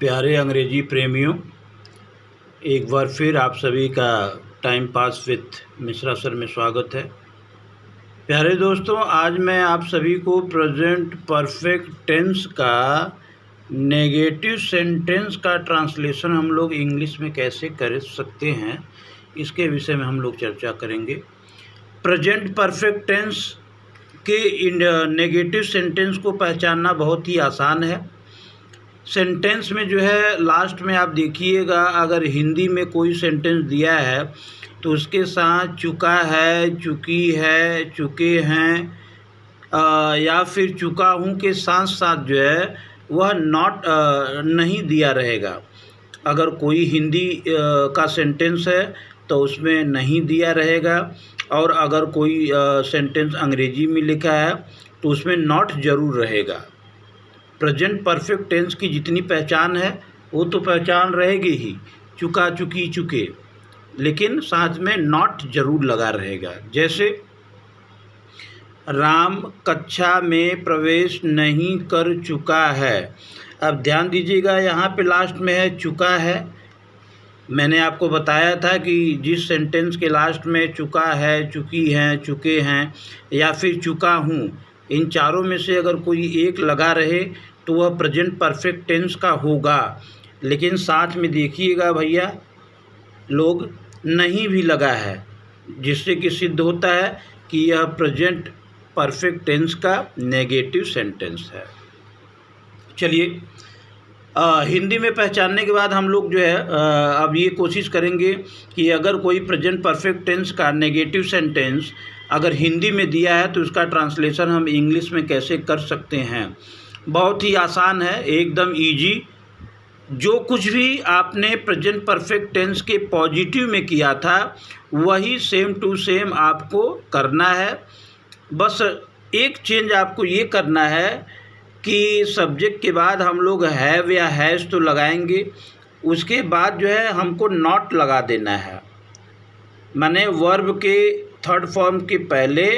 प्यारे अंग्रेजी प्रेमियों, एक बार फिर आप सभी का time pass with Mishra sir में स्वागत है। प्यारे दोस्तों, आज मैं आप सभी को प्रेजेंट परफेक्ट टेंस का नेगेटिव सेंटेंस का ट्रांसलेशन हम लोग इंग्लिश में कैसे कर सकते हैं, इसके विषय में हम लोग चर्चा करेंगे। प्रेजेंट परफेक्ट टेंस के नेगेटिव सेंटेंस को पहचानना बहुत ही आसान है। सेंटेंस में जो है लास्ट में आप देखिएगा, अगर हिंदी में कोई सेंटेंस दिया है तो उसके साथ चुका है, चुकी है, चुके हैं या फिर चुका हूँ के साथ साथ जो है वह नॉट नहीं दिया रहेगा। अगर कोई हिंदी का सेंटेंस है तो उसमें नहीं दिया रहेगा, और अगर कोई सेंटेंस अंग्रेजी में लिखा है तो उसमें नॉट ज़रूर रहेगा। प्रेजेंट परफेक्ट टेंस की जितनी पहचान है वो तो पहचान रहेगी ही, चुका, चुकी, चुके, लेकिन साथ में नॉट ज़रूर लगा रहेगा। जैसे राम कक्षा में प्रवेश नहीं कर चुका है। अब ध्यान दीजिएगा, यहाँ पे लास्ट में है चुका है। मैंने आपको बताया था कि जिस सेंटेंस के लास्ट में चुका है, चुकी हैं, चुके हैं या फिर चुका हूँ, इन चारों में से अगर कोई एक लगा रहे तो वह प्रेजेंट परफेक्ट टेंस का होगा। लेकिन साथ में देखिएगा भैया, लोग नहीं भी लगा है, जिससे कि सिद्ध होता है कि यह प्रेजेंट परफेक्ट टेंस का नेगेटिव सेंटेंस है। चलिए, हिंदी में पहचानने के बाद हम लोग जो है अब ये कोशिश करेंगे कि अगर कोई प्रेजेंट परफेक्ट टेंस का नेगेटिव सेंटेंस अगर हिंदी में दिया है तो उसका ट्रांसलेशन हम इंग्लिश में कैसे कर सकते हैं। बहुत ही आसान है, एकदम इजी। जो कुछ भी आपने प्रेजेंट परफेक्ट टेंस के पॉजिटिव में किया था वही सेम टू सेम आपको करना है। बस एक चेंज आपको ये करना है कि सब्जेक्ट के बाद हम लोग हैव या हैज़ तो लगाएंगे, उसके बाद जो है हमको नॉट लगा देना है। माने वर्ब के थर्ड फॉर्म के पहले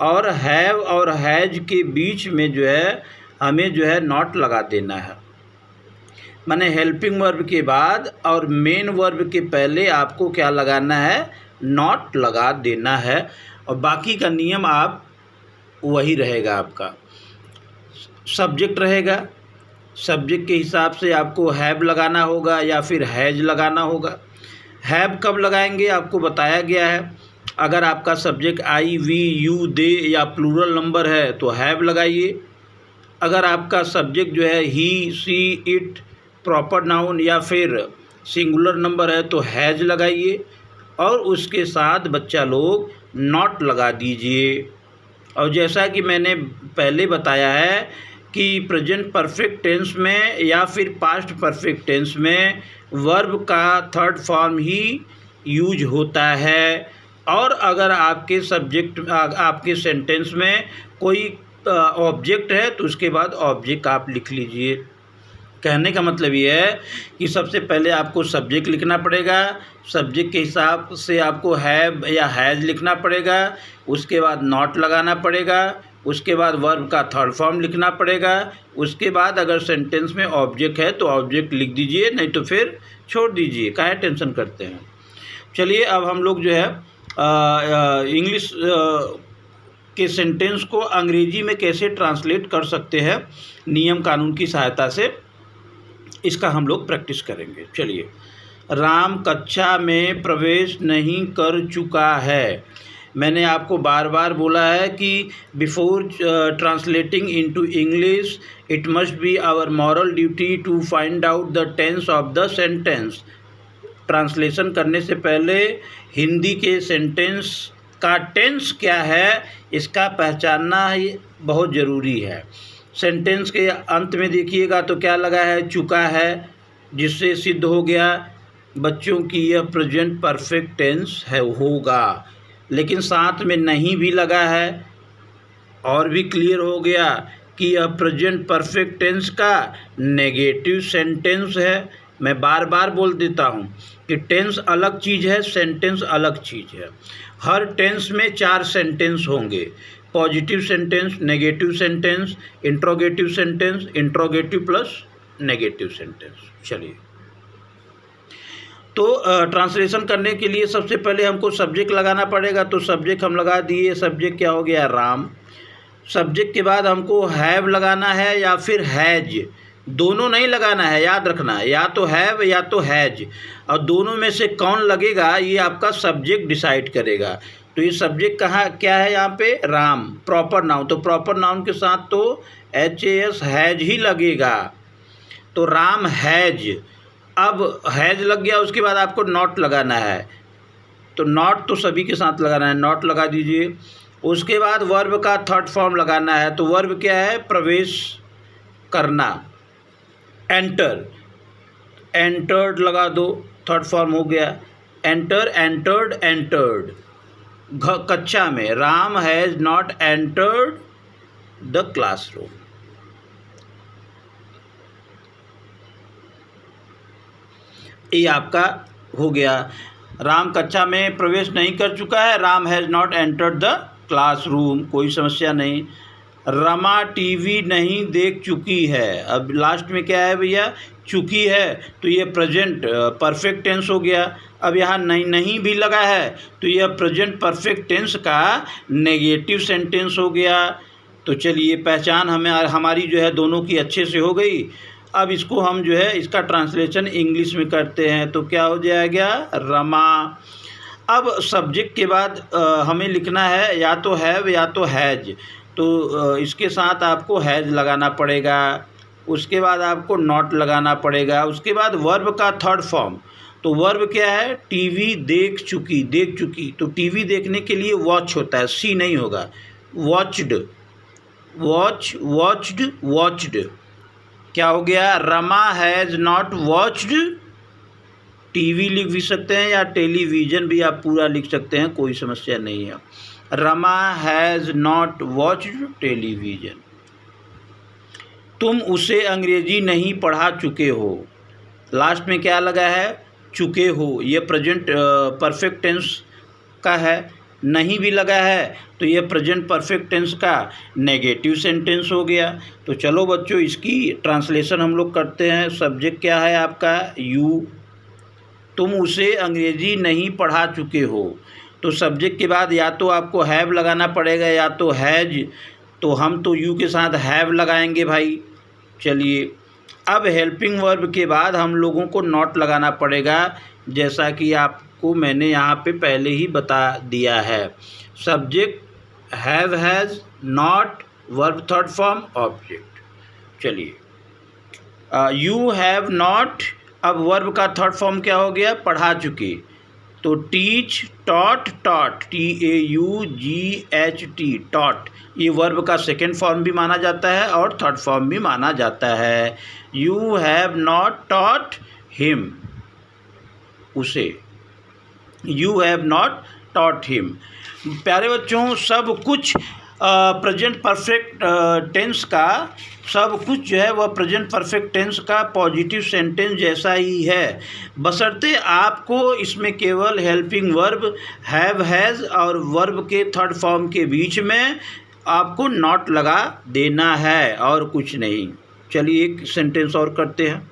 और हैव और हैज के बीच में जो है हमें जो है नॉट लगा देना है। माने हेल्पिंग वर्ब के बाद और मेन वर्ब के पहले आपको क्या लगाना है, नॉट लगा देना है। और बाकी का नियम आप वही रहेगा। आपका सब्जेक्ट रहेगा, सब्जेक्ट के हिसाब से आपको हैव लगाना होगा या फिर हैज लगाना होगा। हैव कब लगाएंगे आपको बताया गया है। अगर आपका सब्जेक्ट आई, वी, यू, दे या प्लूरल नंबर है तो हैव लगाइए। अगर आपका सब्जेक्ट जो है ही, सी, इट, प्रॉपर नाउन या फिर सिंगुलर नंबर है तो हैज लगाइए, और उसके साथ बच्चा लोग नॉट लगा दीजिए। और जैसा कि मैंने पहले बताया है कि प्रेजेंट परफेक्ट टेंस में या फिर पास्ट परफेक्ट टेंस में वर्ब का थर्ड फॉर्म ही यूज होता है। और अगर आपके सब्जेक्ट आपके सेंटेंस में कोई ऑब्जेक्ट है तो उसके बाद ऑब्जेक्ट आप लिख लीजिए। कहने का मतलब ये है कि सबसे पहले आपको सब्जेक्ट लिखना पड़ेगा, सब्जेक्ट के हिसाब से आपको हैव या हैज़ लिखना पड़ेगा, उसके बाद नॉट लगाना पड़ेगा, उसके बाद वर्ब का थर्ड फॉर्म लिखना पड़ेगा, उसके बाद अगर सेंटेंस में ऑब्जेक्ट है तो ऑब्जेक्ट लिख दीजिए, नहीं तो फिर छोड़ दीजिए, काहे टेंशन करते हैं। चलिए, अब हम लोग जो है इंग्लिश के सेंटेंस को अंग्रेजी में कैसे ट्रांसलेट कर सकते हैं नियम कानून की सहायता से, इसका हम लोग प्रैक्टिस करेंगे। चलिए, राम कक्षा में प्रवेश नहीं कर चुका है। मैंने आपको बार बार बोला है कि before translating into English it must be our moral duty to find out the tense of the sentence. Translation करने से पहले हिंदी के सेंटेंस का टेंस क्या है इसका पहचानना ही बहुत ज़रूरी है। सेंटेंस के अंत में देखिएगा तो क्या लगा है, चुका है, जिससे सिद्ध हो गया बच्चों की यह प्रेजेंट परफेक्ट टेंस है होगा। लेकिन साथ में नहीं भी लगा है, और भी क्लियर हो गया कि यह प्रेजेंट परफेक्ट टेंस का नेगेटिव सेंटेंस है। मैं बार बार बोल देता हूँ कि टेंस अलग चीज़ है, सेंटेंस अलग चीज़ है। हर टेंस में 4 सेंटेंस होंगे, positive sentence, negative sentence, interrogative sentence, interrogative plus negative sentence. चलिए, तो ट्रांसलेशन करने के लिए सबसे पहले हमको सब्जेक्ट लगाना पड़ेगा। तो सब्जेक्ट हम लगा दिए। सब्जेक्ट क्या हो गया? राम। सब्जेक्ट के बाद हमको हैव लगाना है या फिर हैज, दोनों नहीं लगाना है, याद रखना है, या तो हैव या तो हैज, और दोनों में से कौन लगेगा ये आपका सब्जेक्ट डिसाइड करेगा। तो ये सब्जेक्ट कहाँ क्या है? यहाँ पे राम, प्रॉपर नाउन। तो प्रॉपर नाउन के साथ तो HAS हैज ही लगेगा। तो राम हैज। अब हैज लग गया, उसके बाद आपको नॉट लगाना है। तो नॉट तो सभी के साथ लगाना है, नॉट लगा दीजिए। उसके बाद वर्ब का थर्ड फॉर्म लगाना है। तो वर्ब क्या है? प्रवेश करना, एंटर। एंटर्ड लगा दो, थर्ड फॉर्म हो गया। Enter, entered, entered. कक्षा में, Ram has not entered the classroom. ये आपका हो गया। राम कक्षा में प्रवेश नहीं कर चुका है, Ram has not entered the classroom, कोई समस्या नहीं। रमा टीवी नहीं देख चुकी है। अब लास्ट में क्या है भैया? चुकी है, तो ये प्रेजेंट परफेक्ट टेंस हो गया। अब यहाँ नहीं भी लगा है, तो यह प्रेजेंट परफेक्ट टेंस का नेगेटिव सेंटेंस हो गया। तो चलिए, पहचान हमारी जो है दोनों की अच्छे से हो गई। अब इसको हम जो है इसका ट्रांसलेशन इंग्लिश में करते हैं। तो क्या हो जाएगा? रमा। अब सब्जेक्ट के बाद हमें लिखना है या तो हैव या तो हैज। तो इसके साथ आपको हैज लगाना पड़ेगा। उसके बाद आपको नॉट लगाना पड़ेगा। उसके बाद वर्ब का थर्ड फॉर्म। तो वर्ब क्या है? टीवी देख चुकी, देख चुकी। तो टीवी देखने के लिए वॉच होता है, सी नहीं होगा। Watched, watch, watched, watched. क्या हो गया? Rama has not watched TV लिख भी सकते हैं, या टेलीविज़न भी आप पूरा लिख सकते हैं, कोई समस्या नहीं है। Rama has not watched television. तुम उसे अंग्रेजी नहीं पढ़ा चुके हो। लास्ट में क्या लगा है? चुके हो। ये प्रेजेंट परफेक्ट टेंस का है। नहीं भी लगा है, तो ये प्रेजेंट परफेक्ट टेंस का नेगेटिव सेंटेंस हो गया। तो चलो बच्चों, इसकी ट्रांसलेशन हम लोग करते हैं। सब्जेक्ट क्या है आपका? यू। तुम उसे अंग्रेजी नहीं पढ़ा चुके हो। तो सब्जेक्ट के बाद या तो आपको हैव लगाना पड़ेगा या तो हैज। तो हम तो यू के साथ हैव लगाएंगे भाई। चलिए, अब हेल्पिंग वर्ब के बाद हम लोगों को नॉट लगाना पड़ेगा, जैसा कि आपको मैंने यहाँ पे पहले ही बता दिया है। Subject have, has, not, verb third form, object. चलिए, यू हैव नॉट। अब वर्ब का थर्ड फॉर्म क्या हो गया? पढ़ा चुकी। तो teach, taught, taught, TAUGHT, taught. ये वर्ब का सेकेंड फॉर्म भी माना जाता है और थर्ड फॉर्म भी माना जाता है। You have not taught him, उसे। You have not taught him. प्यारे बच्चों, सब कुछ प्रेजेंट परफेक्ट टेंस का सब कुछ जो है वह प्रेजेंट परफेक्ट टेंस का पॉजिटिव सेंटेंस जैसा ही है, बशर्ते आपको इसमें केवल हेल्पिंग वर्ब हैव, हैज़ और वर्ब के थर्ड फॉर्म के बीच में आपको नॉट लगा देना है, और कुछ नहीं। चलिए, एक सेंटेंस और करते हैं।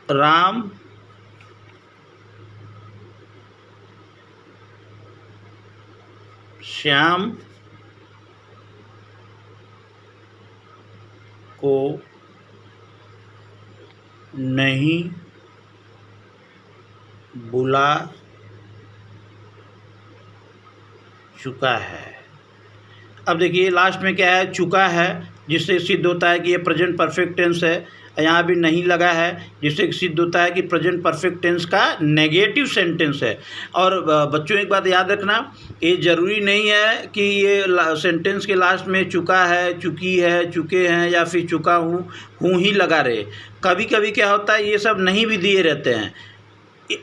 राम श्याम को नहीं बुला चुका है। अब देखिए, लास्ट में क्या है? चुका है, जिससे सिद्ध होता है कि ये प्रेजेंट परफेक्ट टेंस है। यहाँ भी नहीं लगा है, जिससे सिद्ध होता है कि प्रेजेंट परफेक्ट टेंस का नेगेटिव सेंटेंस है। और बच्चों, एक बात याद रखना, ये ज़रूरी नहीं है कि ये सेंटेंस के लास्ट में चुका है, चुकी है, चुके हैं या फिर चुका हूँ ही लगा रहे। कभी कभी क्या होता है, ये सब नहीं भी दिए रहते हैं।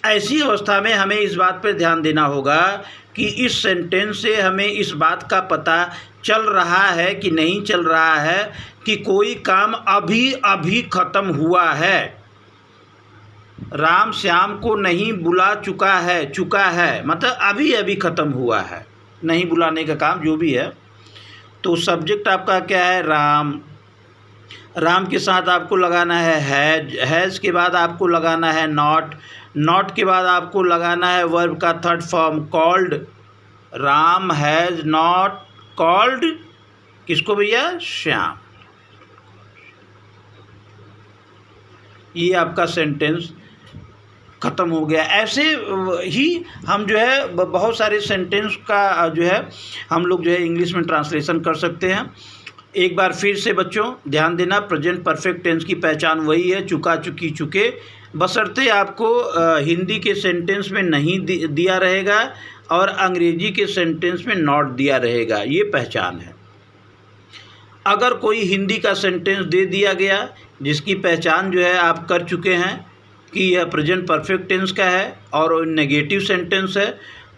ऐसी अवस्था में हमें इस बात पर ध्यान देना होगा कि इस सेंटेंस से हमें इस बात का पता चल रहा है कि नहीं चल रहा है कि कोई काम अभी अभी ख़त्म हुआ है। राम श्याम को नहीं बुला चुका है, चुका है मतलब अभी अभी ख़त्म हुआ है। नहीं बुलाने का काम, जो भी है। तो सब्जेक्ट आपका क्या है, राम। राम के साथ आपको लगाना है हैज, हैज़ के बाद आपको लगाना है नॉट, नॉट के बाद आपको लगाना है वर्ब का third form called. Ram has not called किसको भैया, श्याम। ये आपका सेंटेंस ख़त्म हो गया। ऐसे ही हम जो है बहुत सारे सेंटेंस का जो है हम लोग जो है इंग्लिश में ट्रांसलेशन कर सकते हैं। एक बार फिर से बच्चों ध्यान देना, प्रेजेंट परफेक्ट टेंस की पहचान वही है, चुका, चुकी, चुके, बशर्ते आपको हिंदी के सेंटेंस में नहीं दिया रहेगा और अंग्रेजी के सेंटेंस में नॉट दिया रहेगा, ये पहचान है। अगर कोई हिंदी का सेंटेंस दे दिया गया जिसकी पहचान जो है आप कर चुके हैं कि यह प्रेजेंट परफेक्ट टेंस का है और नेगेटिव सेंटेंस है,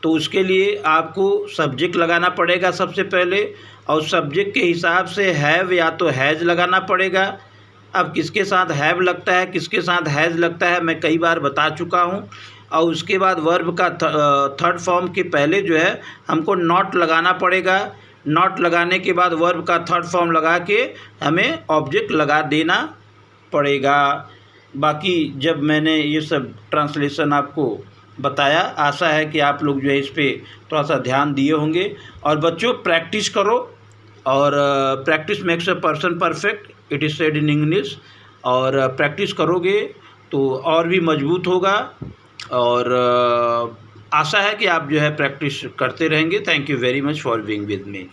तो उसके लिए आपको सब्जेक्ट लगाना पड़ेगा सबसे पहले, और सब्जेक्ट के हिसाब से हैव या तो हैज़ लगाना पड़ेगा। अब किसके साथ हैव लगता है, किसके साथ हैज़ लगता है, मैं कई बार बता चुका हूँ। और उसके बाद वर्ब का थर्ड फॉर्म के पहले जो है हमको नॉट लगाना पड़ेगा। नॉट लगाने के बाद वर्ब का थर्ड फॉर्म लगा के हमें ऑब्जेक्ट लगा देना पड़ेगा। बाकी जब मैंने ये सब ट्रांसलेशन आपको बताया, आशा है कि आप लोग जो है इस पर थोड़ा सा ध्यान दिए होंगे। और बच्चों प्रैक्टिस करो, और practice makes a person perfect, it is said in English. और प्रैक्टिस करोगे तो और भी मजबूत होगा, और आशा है कि आप जो है प्रैक्टिस करते रहेंगे। Thank you very much for being with me.